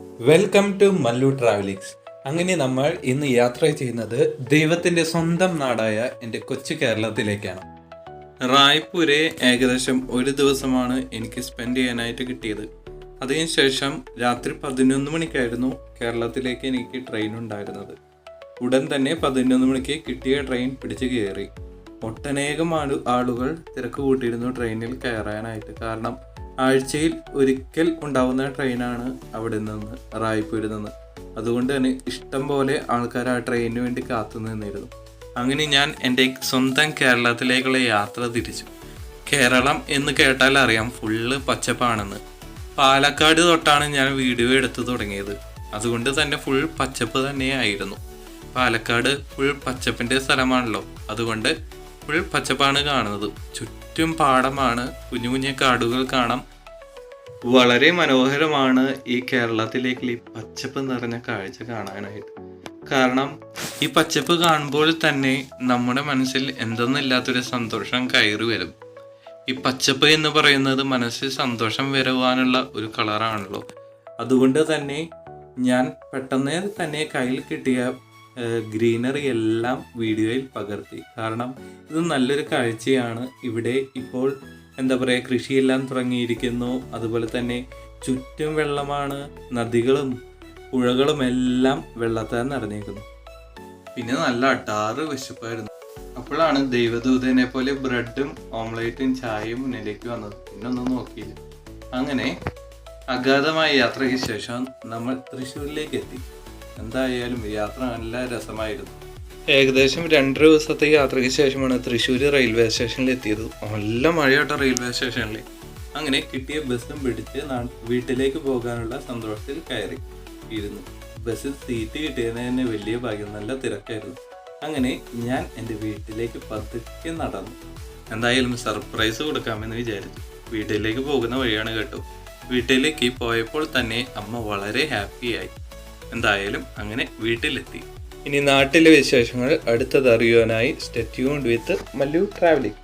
Welcome to Mallu ട്രാവലിങ്സ്. അങ്ങനെ നമ്മൾ ഇന്ന് യാത്ര ചെയ്യുന്നത് ദൈവത്തിൻ്റെ സ്വന്തം നാടായ എൻ്റെ കൊച്ചു കേരളത്തിലേക്കാണ്. റായ്പൂരെ ഏകദേശം ഒരു ദിവസമാണ് എനിക്ക് സ്പെൻഡ് ചെയ്യാനായിട്ട് കിട്ടിയത്. അതിനുശേഷം രാത്രി 11 മണിക്കായിരുന്നു കേരളത്തിലേക്ക് എനിക്ക് ട്രെയിൻ ഉണ്ടായിരുന്നത്. ഉടൻ തന്നെ 11 മണിക്ക് കിട്ടിയ ട്രെയിൻ പിടിച്ചു കയറി. ഒട്ടനേകം ആളുകൾ തിരക്ക് കൂട്ടിയിരുന്നു ട്രെയിനിൽ കയറാനായിട്ട്. കാരണം ആഴ്ചയിൽ ഒരിക്കൽ ഉണ്ടാവുന്ന ട്രെയിനാണ് അവിടെ നിന്ന്, റായ്പൂരിൽ നിന്ന്. അതുകൊണ്ട് തന്നെ ഇഷ്ടം പോലെ ആൾക്കാർ ആ ട്രെയിനിന് വേണ്ടി കാത്തു നിന്നിരുന്നു. അങ്ങനെ ഞാൻ എൻ്റെ സ്വന്തം കേരളത്തിലേക്കുള്ള യാത്ര തിരിച്ചു. കേരളം എന്ന് കേട്ടാൽ അറിയാം ഫുള്ള് പച്ചപ്പാണെന്ന്. പാലക്കാട് തൊട്ടാണ് ഞാൻ വീഡിയോ എടുത്തു തുടങ്ങിയത്. അതുകൊണ്ട് തന്നെ ഫുൾ പച്ചപ്പ് തന്നെയായിരുന്നു. പാലക്കാട് ഫുൾ പച്ചപ്പിൻ്റെ സ്ഥലമാണല്ലോ, അതുകൊണ്ട് ഫുൾ പച്ചപ്പാണ് കാണുന്നത്. ചുറ്റും പാടമാണ്, കുഞ്ഞു കുഞ്ഞു കാടുകൾ കാണാം. വളരെ മനോഹരമാണ് ഈ കേരളത്തിലേക്ക് ഈ പച്ചപ്പ് നിറഞ്ഞ കാഴ്ച കാണാനായിട്ട്. കാരണം ഈ പച്ചപ്പ് കാണുമ്പോൾ തന്നെ നമ്മുടെ മനസ്സിൽ എന്തെന്നില്ലാത്തൊരു സന്തോഷം കയറി വരും. ഈ പച്ചപ്പ് എന്ന് പറയുന്നത് മനസ്സിൽ സന്തോഷം വരുവാനുള്ള ഒരു കളറാണല്ലോ. അതുകൊണ്ട് തന്നെ ഞാൻ പെട്ടെന്ന് തന്നെ കയ്യിൽ കിട്ടിയ ഗ്രീനറി എല്ലാം വീഡിയോയിൽ പകർത്തി. കാരണം ഇത് നല്ലൊരു കാഴ്ചയാണ്. ഇവിടെ ഇപ്പോൾ എന്താ പറയുക, കൃഷിയെല്ലാം തുടങ്ങിയിരിക്കുന്നു. അതുപോലെ തന്നെ ചുറ്റും വെള്ളമാണ്, നദികളും പുഴകളും എല്ലാം വെള്ളത്താൽ നിറഞ്ഞിരിക്കുന്നു. പിന്നെ നല്ല അടാറ് വിശപ്പായിരുന്നു. അപ്പോഴാണ് ദൈവദൂതനെ പോലെ ബ്രെഡും ഓംലേറ്റും ചായയും മുന്നിലേക്ക് വന്നത്. പിന്നെ ഒന്നും നോക്കിയില്ല. അങ്ങനെ അഗാധമായ യാത്രയ്ക്ക് ശേഷം നമ്മൾ തൃശ്ശൂരിലേക്ക് എത്തി. എന്തായാലും യാത്ര നല്ല രസമായിരുന്നു. ഏകദേശം 2 ദിവസത്തെ യാത്രയ്ക്ക് ശേഷമാണ് തൃശ്ശൂർ റെയിൽവേ സ്റ്റേഷനിൽ എത്തിയത്. നല്ല മഴയാട്ടോ റെയിൽവേ സ്റ്റേഷനിൽ. അങ്ങനെ കിട്ടിയ ബസ്സും പിടിച്ച് വീട്ടിലേക്ക് പോകാനുള്ള സന്തോഷത്തിൽ കയറി ഇരുന്നു. ബസ്സിൽ സീറ്റ് കിട്ടിയതിന് തന്നെ വലിയ ഭാഗ്യം. നല്ല തിരക്കായിരുന്നു. അങ്ങനെ ഞാൻ എൻ്റെ വീട്ടിലേക്ക് പതുക്കെ നടന്നു. എന്തായാലും സർപ്രൈസ് കൊടുക്കാമെന്ന് വിചാരിച്ചു. വീട്ടിലേക്ക് പോകുന്ന വഴിയാണ് കേട്ടോ. വീട്ടിലേക്ക് പോയപ്പോൾ തന്നെ അമ്മ വളരെ ഹാപ്പിയായി. എന്തായാലും അങ്ങനെ വീട്ടിലെത്തി. ഇനി നാട്ടിലെ വിശേഷങ്ങൾ അടുത്തത് അറിയുവാനായി stay tuned with Mallu travelling.